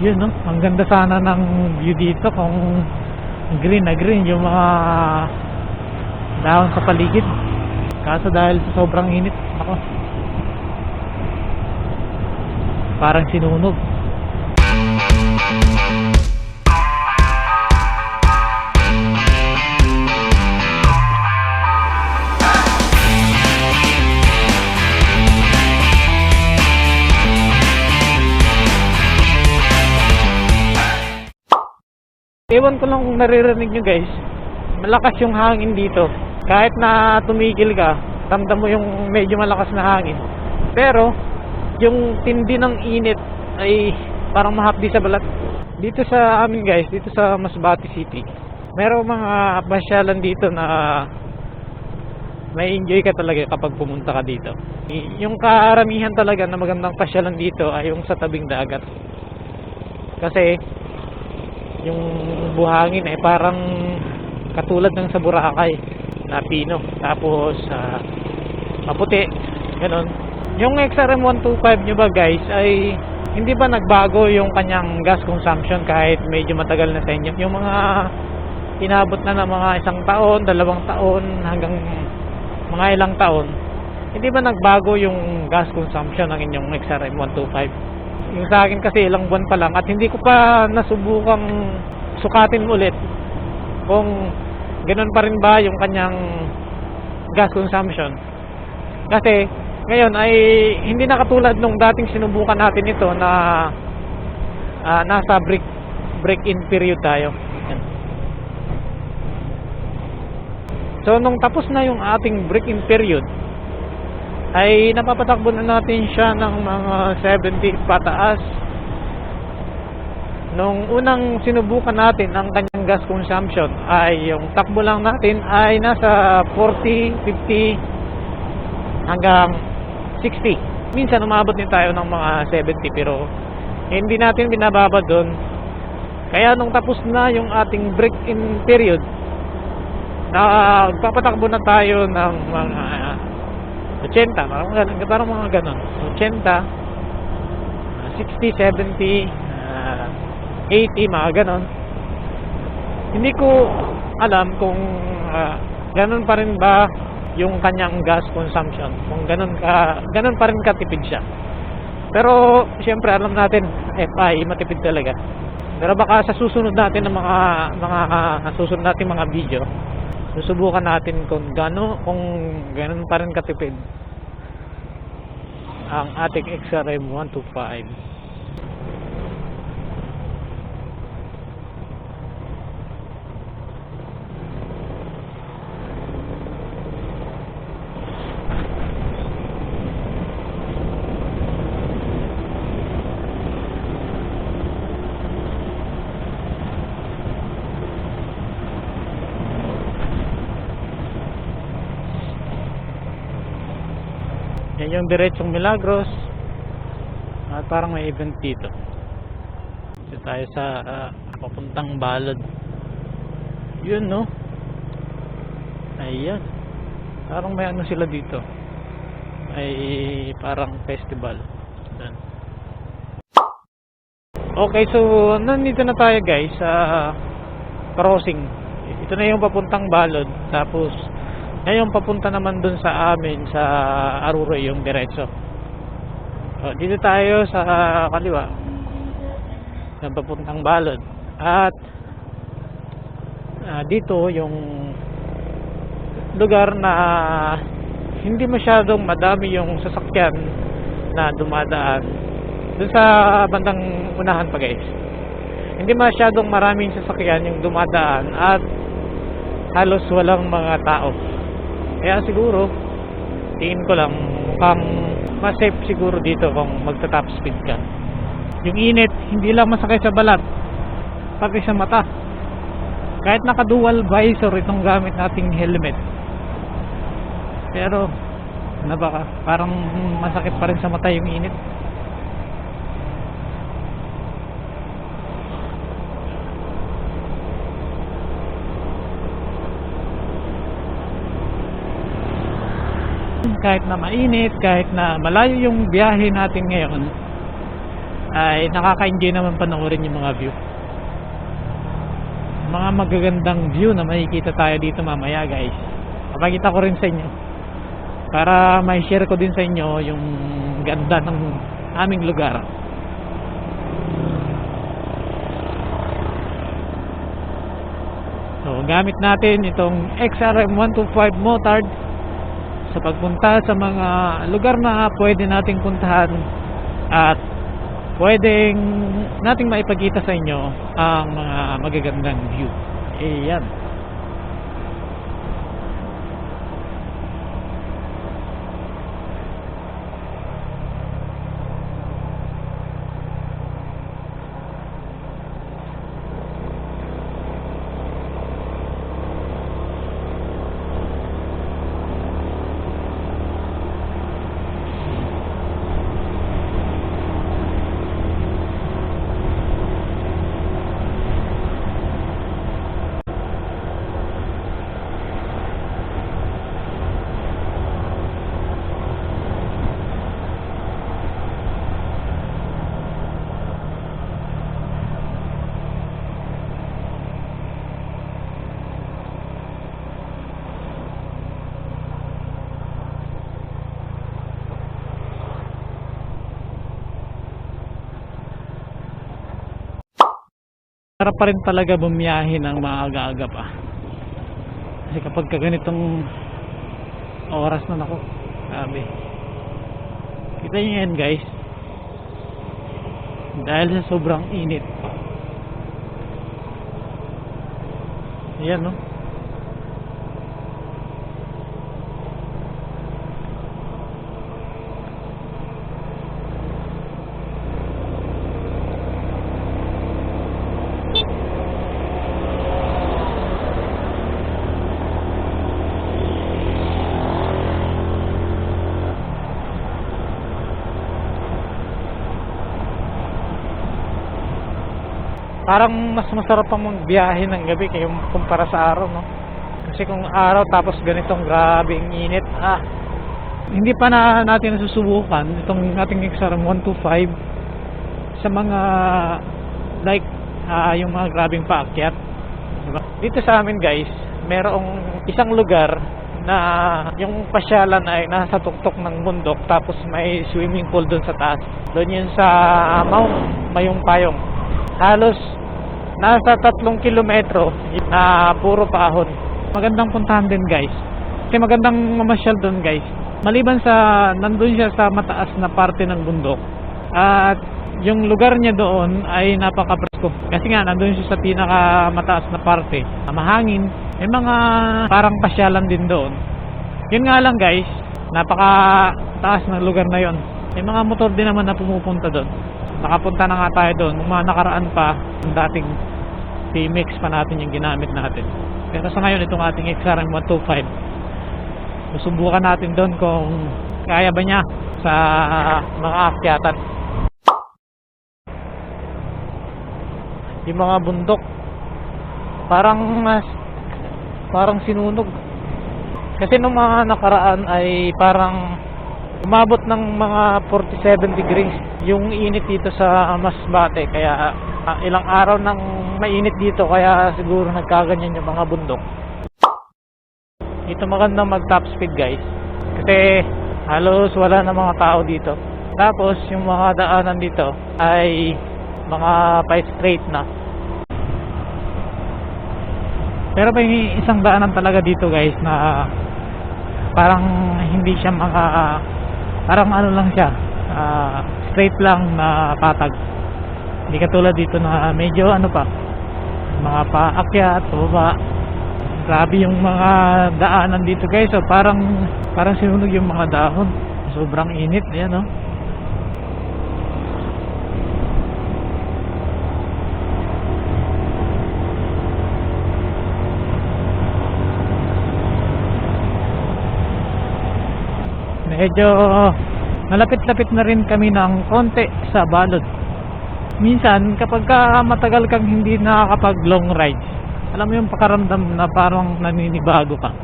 Yun, no? Ang ganda sana ng view dito kung green na green yung mga dahon sa paligid. Kaso dahil sa sobrang init, ako, parang sinunog. Ewan ko lang kung naririnig nyo guys, malakas yung hangin dito. Kahit na tumigil ka, ramdam mo yung medyo malakas na hangin. Pero yung tindi ng init ay parang mahapdi sa balat. Dito sa amin guys, dito sa Masbate City, merong mga pasyalan dito na may enjoy ka talaga kapag pumunta ka dito. Yung karamihan talaga na magandang pasyalan dito ay yung sa tabing dagat. Kasi yung buhangin ay parang katulad ng sa Boracay na pino, tapos maputi, ganon. Yung XRM125 nyo ba guys ay hindi ba nagbago yung kanyang gas consumption kahit medyo matagal na sa inyo? Yung mga inabot na ng mga 1 taon, 2 taon hanggang mga ilang taon, hindi ba nagbago yung gas consumption ng inyong XRM125? Yung sa akin kasi ilang buwan pa lang at hindi ko pa nasubukang sukatin ulit kung ganoon pa rin ba yung kanyang gas consumption. Kasi ngayon ay hindi na katulad nung dating sinubukan natin ito na nasa break-in period tayo. So nung tapos na yung ating break-in period, ay napapatakbo na natin siya ng mga 70 pataas. Nung unang sinubukan natin ang kanyang gas consumption ay yung takbo lang natin ay nasa 40, 50 hanggang 60. Minsan umabot din tayo ng mga 70 pero hindi natin binababa doon. Kaya nung tapos na yung ating break-in period, nagpapatakbo na tayo ng mga 80, parang mga ganon. 80, 60, 70, 80, mga ganon. Hindi ko alam kung ganon pa rin ba yung kanyang gas consumption. Kung ganon pa rin katipid siya. Pero siyempre alam natin FI matipid talaga. Pero baka sa susunod natin ng mga susunod natin mga video, susubukan natin kung ganon pa rin katipid ang ating XRM125. Yan yung diretsong Milagros at parang may event dito. Dito tayo sa papuntang Balod. Yun, no? Ayan, parang may ano sila dito, ay parang festival. Ayan. Okay, so nandito na tayo guys sa crossing. Ito na yung papuntang Balod. Tapos ngayon papunta naman dun sa amin sa Aruroy yung diretso. Dito tayo sa kaliwa ng papuntang Balod. At dito yung lugar na hindi masyadong madami yung sasakyan na dumadaan. Dun sa bandang unahan pa guys, hindi masyadong maraming sasakyan yung dumadaan at halos walang mga tao. Kaya siguro tingin ko lang mukhang mas safe siguro dito kung magta-top speed ka. Yung init hindi lang masakit sa balat, pati sa mata. Kahit naka-dual visor itong gamit nating helmet, pero parang masakit pa rin sa mata yung init. Kahit na mainit, kahit na malayo yung biyahe natin ngayon, ay nakaka-enjoy naman panoorin yung mga view. Mga magagandang view na makikita tayo dito mamaya guys. Papakita ko rin sa inyo para may share ko din sa inyo yung ganda ng aming lugar. So gamit natin itong XRM 125 motard sa pagpunta sa mga lugar na pwede nating puntahan at pwedeng nating maipakita sa inyo ang mga magagandang view. Ayan. Sarap pa rin talaga bumiyahe ng maaga-aga pa. Kasi kapag ganitong oras na, nako, grabe. Kita nyo yan guys. Dahil sa sobrang init. Ayan no. Parang mas masarap pang magbiyahe ng gabi kumpara sa araw, no? Kasi kung araw tapos ganitong grabing init, hindi pa natin nasusubukan itong ating XRM 125 sa mga like yung mga grabing paakyat, diba? Dito sa amin guys, merong isang lugar na yung pasyalan ay nasa tuktok ng bundok, tapos may swimming pool doon sa taas. Doon yun sa Mount Mayungpayong. Halos nasa 3 kilometro na puro paahon. Magandang puntahan din guys, kasi magandang mamasyal doon guys. Maliban sa nandun siya sa mataas na parte ng bundok, at yung lugar niya doon ay napaka-presko. Kasi nga nandun siya sa pinaka mataas na parte, mahangin. May mga parang pasyalan din doon. Yun nga lang guys, napaka taas ng lugar na yon. May mga motor din naman na pumupunta doon. Nakapunta na nga tayo doon nung mga nakaraan pa, yung dating PMX pa natin yung ginamit natin. Pero sa ngayon itong ating XRM 125, susubukan natin doon kung kaya ba niya sa mga akyatan. Yung mga bundok parang sinunog. Kasi nung mga nakaraan ay parang umabot ng mga 47 degrees yung init dito sa Masbate, kaya ilang araw nang mainit dito, kaya siguro nagkaganyan yung mga bundok. Ito magandang mag top speed guys, kasi halos wala na mga tao dito. Tapos yung mga daanan dito ay mga pa-straight na. Pero may isang daanan talaga dito guys na parang hindi siya parang ano lang siya, straight lang na patag. Hindi katulad dito na medyo ano pa, mga paakyat, pababa. Grabe yung mga daanan dito guys, so parang sinunog yung mga dahon. Sobrang init, ayan no. Medyo malapit-lapit na rin kami ng konti sa Balod. Minsan kapag matagal kang hindi nakakapag long rides, alam mo yung pakaramdam na parang naninibago ka,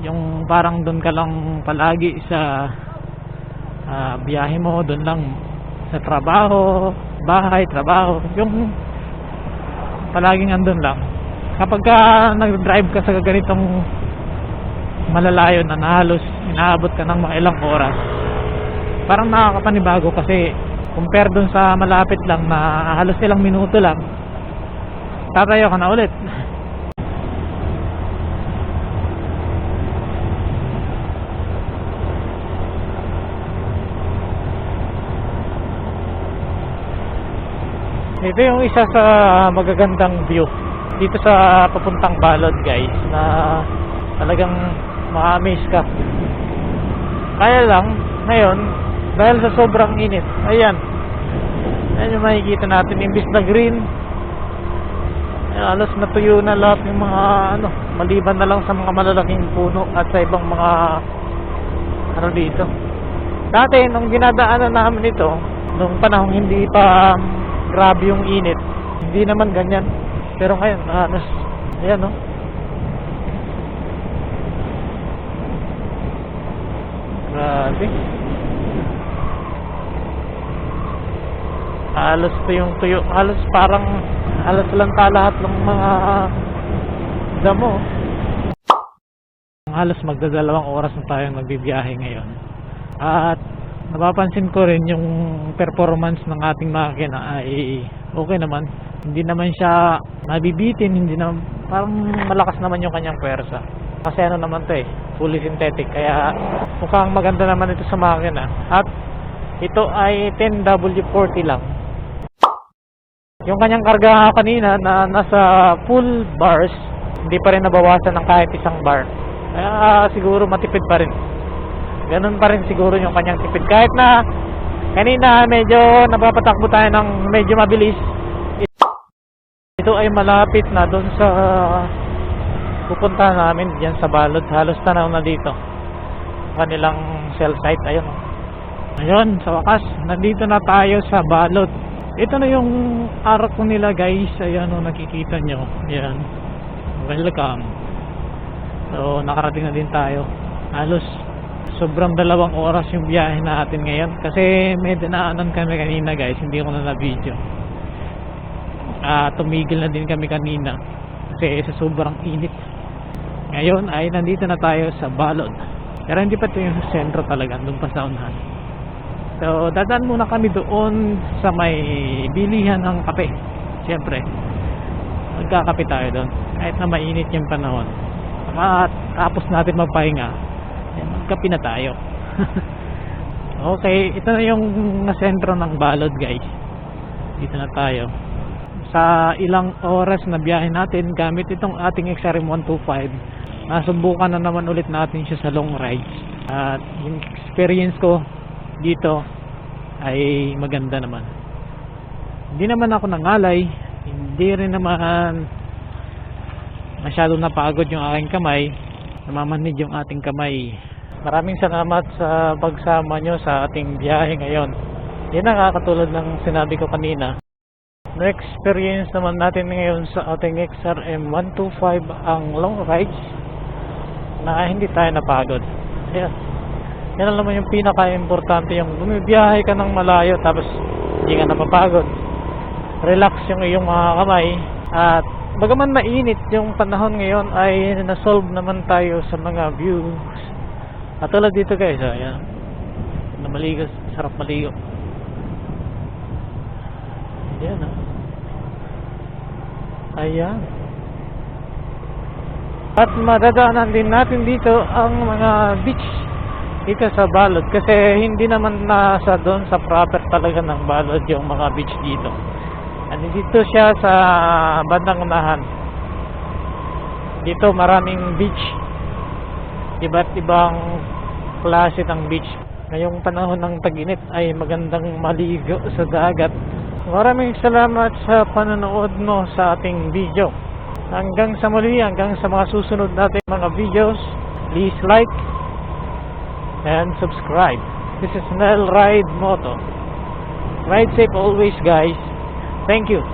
yung parang doon ka lang palagi sa biyahe mo, doon lang sa trabaho, bahay, trabaho, yung palaging andun lang. Kapag ka nag-drive ka sa ganitong malalayo na halos inaabot ka ng mga ilang oras, parang nakakapanibago kasi compare dun sa malapit lang na halos ilang minuto lang, tatayo ka na ulit. Ito yung isa sa magagandang view dito sa papuntang Balod guys, na talagang ma-amaze ka. Kaya lang ngayon, dahil sa sobrang init, ayan yung makikita natin, imbis na green, alas natuyo na lahat yung mga maliban na lang sa mga malalaking puno at sa ibang mga dito. Dati nung dinadaanan namin ito, nung panahong hindi pa grabe yung init, hindi naman ganyan. Pero ngayon, ayan grabe. Halos tuyo, halos parang halos lanta lahat ng mga damo. Halos magdadalawang oras na tayong nagbibiyahe ngayon. At napapansin ko rin yung performance ng ating makina ay okay naman. Hindi naman siya nabibitin, hindi naman, parang malakas naman yung kanyang pwersa. Kasi naman to fully synthetic, kaya mukhang maganda naman ito sa makina. At ito ay 10W40 lang. Yung kanyang karga kanina na nasa full bars, hindi pa rin nabawasan ng kahit isang bar. Kaya siguro matipid pa rin. Ganun pa rin siguro yung kanyang tipid. Kahit na kanina medyo napapatakbo tayo ng medyo mabilis, ito ay malapit na doon sa pupunta namin diyan sa Balod. Halos tanaw na dito kanilang cell site. Ayun, sa wakas nandito na tayo sa Balod. Ito na yung arko nila guys. Ayan nakikita nyo. Ayan, welcome. So nakarating na din tayo. Halos sobrang 2 oras yung biyahe natin ngayon kasi may dinaanan kami kanina guys, hindi ko na video. Tumigil na din kami kanina kasi sa sobrang init. Ngayon ay nandito na tayo sa Balod, pero hindi pa ito yung sentro talaga, doon pa sa unahan. So dadaan muna kami doon sa may bilihan ng kape. Siyempre magkakape tayo doon kahit na mainit yung panahon. Tapos natin magpahinga, magkape na tayo. Okay, ito na yung sentro ng Balod guys. Dito na tayo. Sa ilang oras na biyahe natin gamit itong ating XRM125, nasubukan na naman ulit natin siya sa long rides. At yung experience ko dito ay maganda naman. Hindi naman ako nangalay, hindi rin naman masyado napagod yung aking kamay, namamanid yung ating kamay. Maraming salamat sa pagsama nyo sa ating biyahe ngayon. Yan ang katulad ng sinabi ko kanina. Na-experience naman natin ngayon sa ating XRM125 ang long rides na hindi tayo napagod. Yan lang naman yung pinaka-importante, yung bumibiyahe ka ng malayo tapos hindi ka napapagod. Relax yung iyong mga kamay. At bagaman mainit yung panahon ngayon ay nasolve naman tayo sa mga views. At tulad dito guys, ayan, na maligo, sarap maligo. Ayan ayan. At madadaanan din natin dito ang mga beach dito sa Balod kasi hindi naman nasa doon sa proper talaga ng Balod yung mga beach dito. And dito siya sa bandang unahan. Dito maraming beach, iba't ibang klase ng beach. Ngayong panahon ng tag-init ay magandang maligo sa dagat. Maraming salamat sa panonood mo sa ating video. Hanggang sa muli, hanggang sa mga susunod nating mga videos, please like and subscribe. This is Nel Ride Moto. Ride safe always guys. Thank you.